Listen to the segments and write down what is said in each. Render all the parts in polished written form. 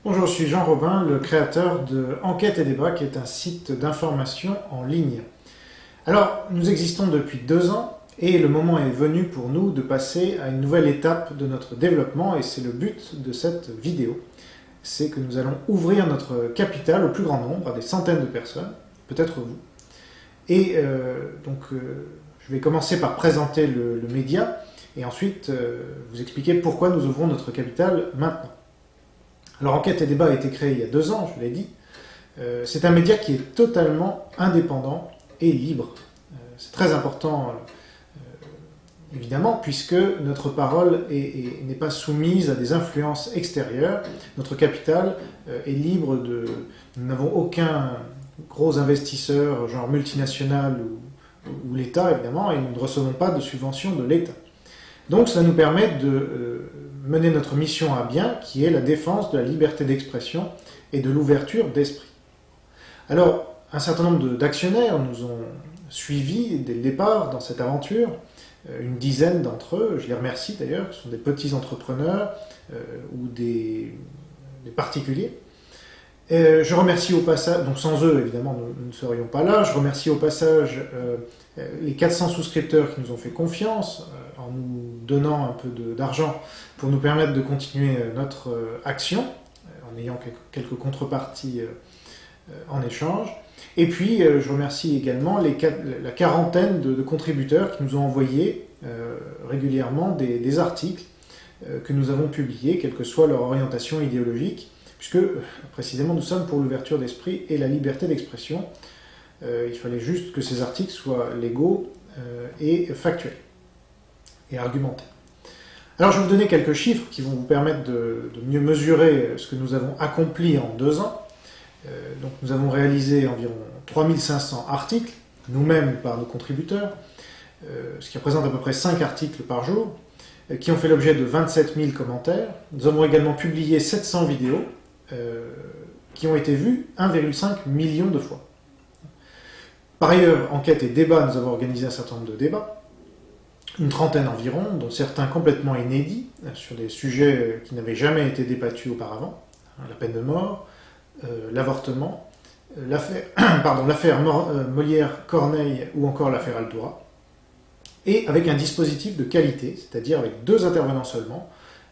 Bonjour, je suis Jean Robin, le créateur de Enquête et Débat, qui est un site d'information en ligne. Alors, nous existons depuis 2 ans, et le moment est venu pour nous de passer à une nouvelle étape de notre développement, et c'est le but de cette vidéo. C'est que nous allons ouvrir notre capital au plus grand nombre, à des centaines de personnes, peut-être vous. Et je vais commencer par présenter le média, et ensuite vous expliquer pourquoi nous ouvrons notre capital maintenant. Alors Enquête et Débat a été créé il y a 2 ans, je l'ai dit. C'est un média qui est totalement indépendant et libre. C'est très important, évidemment, puisque notre parole n'est pas soumise à des influences extérieures. Notre capital est libre de... Nous n'avons aucun gros investisseur, genre multinational ou l'État, évidemment, et nous ne recevons pas de subventions de l'État. Donc cela nous permet de mener notre mission à bien, qui est la défense de la liberté d'expression et de l'ouverture d'esprit. Alors, un certain nombre d'actionnaires nous ont suivis dès le départ dans cette aventure, une dizaine d'entre eux, je les remercie d'ailleurs, ce sont des petits entrepreneurs ou des particuliers. Je remercie au passage, donc sans eux évidemment nous ne serions pas là, je remercie au passage les 400 souscripteurs qui nous ont fait confiance en nous donnant un peu d'argent pour nous permettre de continuer notre action, en ayant quelques contreparties en échange. Et puis je remercie également la quarantaine de contributeurs qui nous ont envoyé régulièrement des articles que nous avons publiés, quelle que soit leur orientation idéologique, puisque précisément nous sommes pour l'ouverture d'esprit et la liberté d'expression. Il fallait juste que ces articles soient légaux et factuels et argumentés. Alors je vais vous donner quelques chiffres qui vont vous permettre de mieux mesurer ce que nous avons accompli en 2 ans. Donc nous avons réalisé environ 3500 articles, nous-mêmes par nos contributeurs, ce qui représente à peu près 5 articles par jour, qui ont fait l'objet de 27 000 commentaires. Nous avons également publié 700 vidéos qui ont été vues 1,5 million de fois. Par ailleurs, Enquête et Débat, nous avons organisé un certain nombre de débats, une trentaine environ, dont certains complètement inédits, sur des sujets qui n'avaient jamais été débattus auparavant, la peine de mort, l'avortement, l'affaire Molière-Corneille ou encore l'affaire Aldoura, et avec un dispositif de qualité, c'est-à-dire avec 2 intervenants seulement,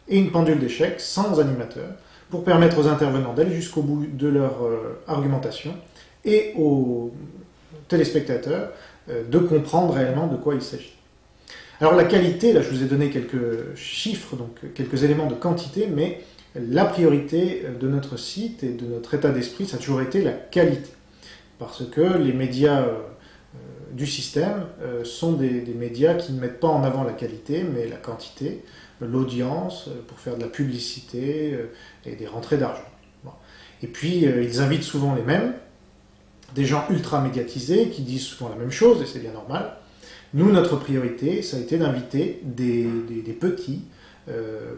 et une pendule d'échecs sans animateur, pour permettre aux intervenants d'aller jusqu'au bout de leur argumentation, et aux téléspectateurs de comprendre réellement de quoi il s'agit. Alors la qualité, là je vous ai donné quelques chiffres, donc quelques éléments de quantité, mais la priorité de notre site et de notre état d'esprit, ça a toujours été la qualité. Parce que les médias du système sont des médias qui ne mettent pas en avant la qualité, mais la quantité, l'audience, pour faire de la publicité et des rentrées d'argent. Bon. Et puis ils invitent souvent les mêmes, des gens ultra médiatisés qui disent souvent la même chose, et c'est bien normal. Nous, notre priorité, ça a été d'inviter des petits,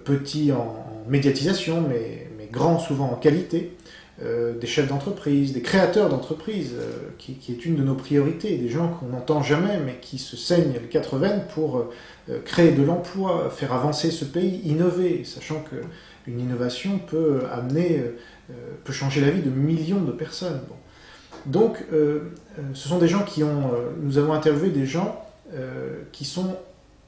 petits en médiatisation, mais grands souvent en qualité, des chefs d'entreprise, des créateurs d'entreprise, qui est une de nos priorités, des gens qu'on n'entend jamais, mais qui se saignent les 4 veines pour créer de l'emploi, faire avancer ce pays, innover, sachant qu'une innovation peut peut changer la vie de millions de personnes. Bon. Donc, ce sont des gens nous avons interviewé des gens qui sont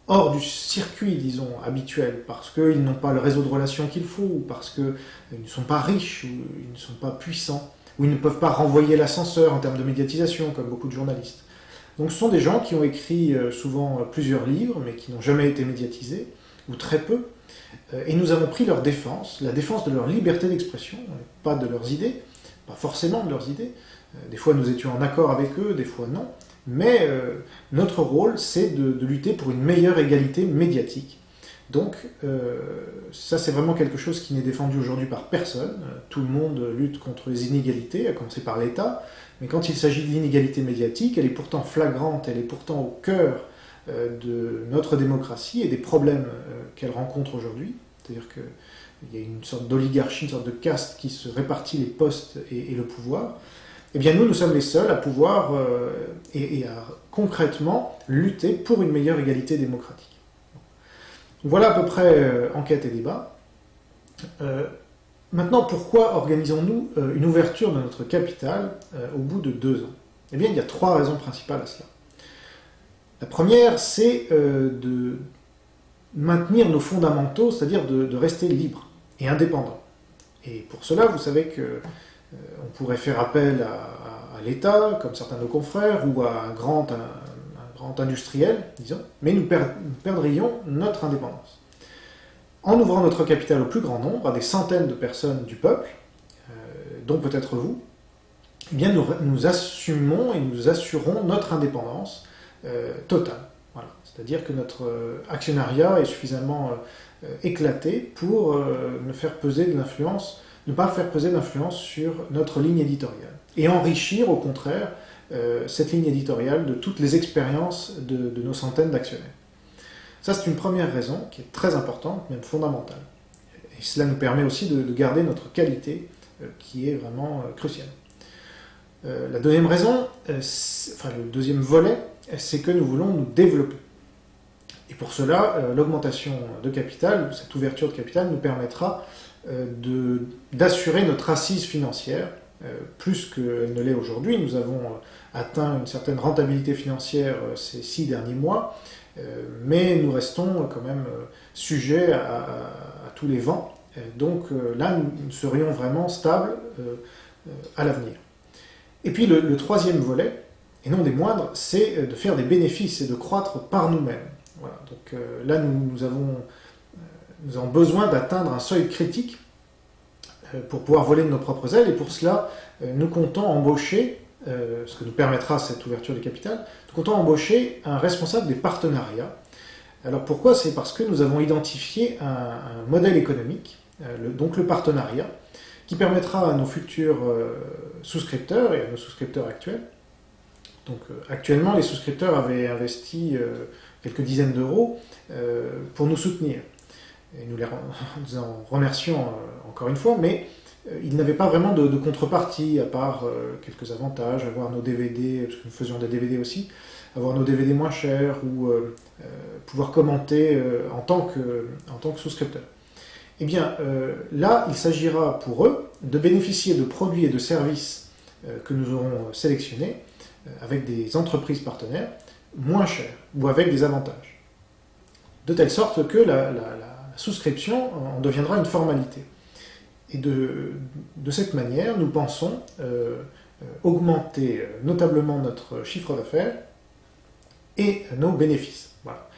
hors du circuit, disons, habituel, parce qu'ils n'ont pas le réseau de relations qu'il faut, ou parce qu'ils ne sont pas riches, ou ils ne sont pas puissants, ou ils ne peuvent pas renvoyer l'ascenseur en termes de médiatisation, comme beaucoup de journalistes. Donc ce sont des gens qui ont écrit souvent plusieurs livres, mais qui n'ont jamais été médiatisés, ou très peu, et nous avons pris leur défense, la défense de leur liberté d'expression, pas de leurs idées, pas forcément de leurs idées. Des fois nous étions en accord avec eux, des fois non. Mais notre rôle, c'est de lutter pour une meilleure égalité médiatique. Donc, ça, c'est vraiment quelque chose qui n'est défendu aujourd'hui par personne. Tout le monde lutte contre les inégalités, à commencer par l'État. Mais quand il s'agit de l'inégalité médiatique, elle est pourtant flagrante, elle est pourtant au cœur de notre démocratie et des problèmes qu'elle rencontre aujourd'hui. C'est-à-dire qu'il y a une sorte d'oligarchie, une sorte de caste qui se répartit les postes et le pouvoir. Eh bien nous sommes les seuls à pouvoir et à concrètement lutter pour une meilleure égalité démocratique. Voilà à peu près Enquête et Débat. Maintenant, pourquoi organisons-nous une ouverture de notre capital au bout de 2 ans? Eh bien, il y a 3 raisons principales à cela. La première, c'est de maintenir nos fondamentaux, c'est-à-dire de rester libre et indépendant. Et pour cela, vous savez que on pourrait faire appel à l'État, comme certains de nos confrères, ou à un grand industriel, disons, mais nous perdrions notre indépendance. En ouvrant notre capital au plus grand nombre, à des centaines de personnes du peuple, dont peut-être vous, eh bien nous assumons et nous assurons notre indépendance totale. Voilà. C'est-à-dire que notre actionnariat est suffisamment éclaté pour ne pas faire peser d'influence sur notre ligne éditoriale. Et enrichir, au contraire, cette ligne éditoriale de toutes les expériences de nos centaines d'actionnaires. Ça, c'est une première raison qui est très importante, même fondamentale. Et cela nous permet aussi de garder notre qualité, qui est vraiment cruciale. La deuxième raison, le deuxième volet, c'est que nous voulons nous développer. Et pour cela, l'augmentation de capital, cette ouverture de capital, nous permettra d'assurer notre assise financière, plus qu'elle ne l'est aujourd'hui. Nous avons atteint une certaine rentabilité financière ces 6 derniers mois, mais nous restons quand même sujets à tous les vents. Donc là, nous serions vraiment stables à l'avenir. Et puis le troisième volet, et non des moindres, c'est de faire des bénéfices et de croître par nous-mêmes. Voilà. Donc là, nous avons besoin d'atteindre un seuil critique pour pouvoir voler de nos propres ailes, et pour cela, nous comptons embaucher, ce que nous permettra cette ouverture de capital, nous comptons embaucher un responsable des partenariats. Alors pourquoi? C'est parce que nous avons identifié un modèle économique, donc le partenariat, qui permettra à nos futurs souscripteurs et à nos souscripteurs actuels. Donc actuellement, les souscripteurs avaient investi quelques dizaines d'euros pour nous soutenir. Et nous en remercions encore une fois, mais ils n'avaient pas vraiment de contrepartie, à part quelques avantages, avoir nos DVD, parce que nous faisions des DVD aussi, avoir nos DVD moins chers, ou pouvoir commenter en tant que souscripteur. Eh bien, là, il s'agira pour eux de bénéficier de produits et de services que nous aurons sélectionnés avec des entreprises partenaires moins chères ou avec des avantages. De telle sorte que la souscription en deviendra une formalité. Et de cette manière, nous pensons augmenter notablement notre chiffre d'affaires et nos bénéfices. Voilà.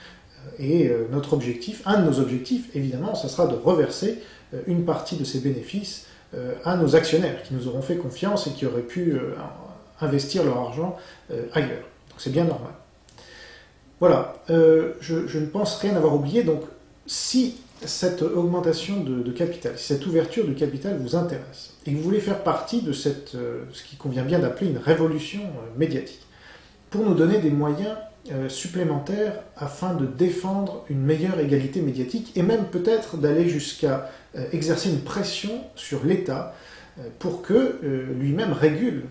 Et notre objectif, un de nos objectifs, évidemment, ce sera de reverser une partie de ces bénéfices à nos actionnaires qui nous auront fait confiance et qui auraient pu investir leur argent ailleurs. Donc c'est bien normal. Voilà, je ne pense rien avoir oublié. Donc si cette augmentation de capital, si cette ouverture de capital vous intéresse et que vous voulez faire partie de ce qui convient bien d'appeler une révolution médiatique, pour nous donner des moyens supplémentaires afin de défendre une meilleure égalité médiatique et même peut-être d'aller jusqu'à exercer une pression sur l'État pour que lui-même régule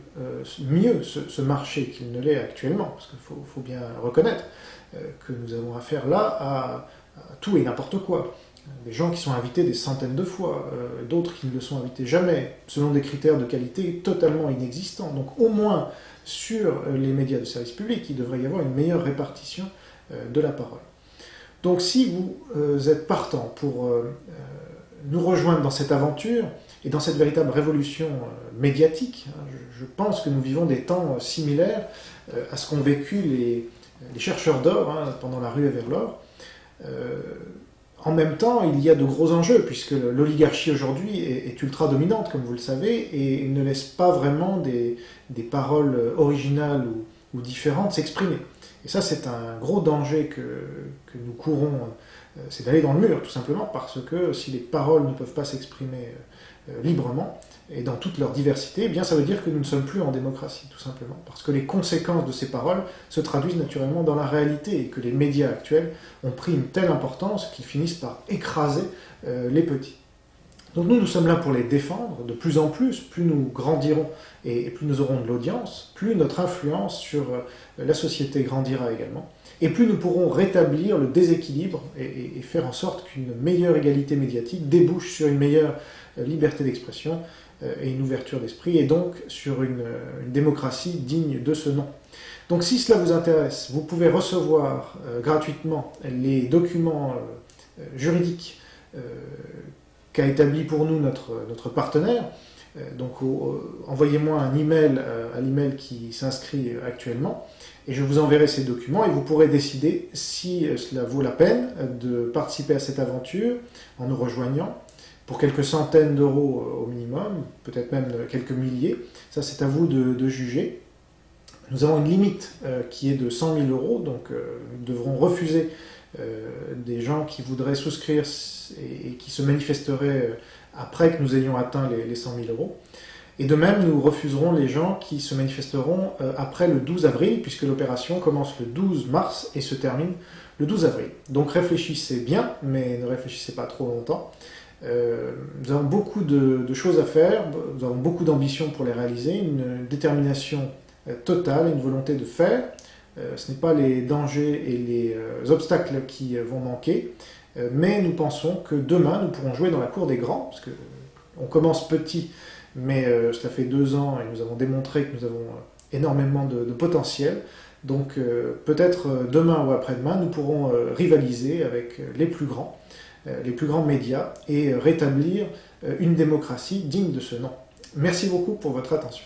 mieux ce marché qu'il ne l'est actuellement. Parce qu'il faut bien reconnaître que nous avons affaire là à tout et n'importe quoi. Des gens qui sont invités des centaines de fois, d'autres qui ne le sont invités jamais, selon des critères de qualité totalement inexistants. Donc au moins, sur les médias de service public, il devrait y avoir une meilleure répartition de la parole. Donc si vous êtes partant pour nous rejoindre dans cette aventure et dans cette véritable révolution médiatique, je pense que nous vivons des temps similaires à ce qu'ont vécu les chercheurs d'or pendant la ruée vers l'or. En même temps, il y a de gros enjeux, puisque l'oligarchie aujourd'hui est ultra dominante, comme vous le savez, et ne laisse pas vraiment des paroles originales ou différentes s'exprimer. Et ça, c'est un gros danger que nous courons, c'est d'aller dans le mur, tout simplement, parce que si les paroles ne peuvent pas s'exprimer librement, et dans toute leur diversité, eh bien ça veut dire que nous ne sommes plus en démocratie, tout simplement. Parce que les conséquences de ces paroles se traduisent naturellement dans la réalité, et que les médias actuels ont pris une telle importance qu'ils finissent par écraser les petits. Donc nous sommes là pour les défendre de plus en plus nous grandirons et plus nous aurons de l'audience, plus notre influence sur la société grandira également. et plus nous pourrons rétablir le déséquilibre et faire en sorte qu'une meilleure égalité médiatique débouche sur une meilleure liberté d'expression et une ouverture d'esprit, et donc sur une démocratie digne de ce nom. Donc si cela vous intéresse, vous pouvez recevoir gratuitement les documents juridiques qu'a établi pour nous notre partenaire. Donc envoyez-moi un email à l'email qui s'inscrit actuellement, et je vous enverrai ces documents, et vous pourrez décider si cela vaut la peine de participer à cette aventure en nous rejoignant pour quelques centaines d'euros au minimum, peut-être même quelques milliers. Ça, c'est à vous de juger. Nous avons une limite qui est de 100 000 euros, donc nous devrons refuser des gens qui voudraient souscrire et qui se manifesteraient après que nous ayons atteint les 100 000 euros. Et de même, nous refuserons les gens qui se manifesteront après le 12 avril, puisque l'opération commence le 12 mars et se termine le 12 avril. Donc réfléchissez bien, mais ne réfléchissez pas trop longtemps. Nous avons beaucoup de choses à faire, nous avons beaucoup d'ambition pour les réaliser, une détermination totale, une volonté de faire. Ce n'est pas les dangers et les obstacles qui vont manquer, mais nous pensons que demain nous pourrons jouer dans la cour des grands, parce qu'on commence petit, mais cela fait 2 ans et nous avons démontré que nous avons énormément de potentiel. Donc peut-être demain ou après-demain, nous pourrons rivaliser avec les plus grands médias, et rétablir une démocratie digne de ce nom. Merci beaucoup pour votre attention.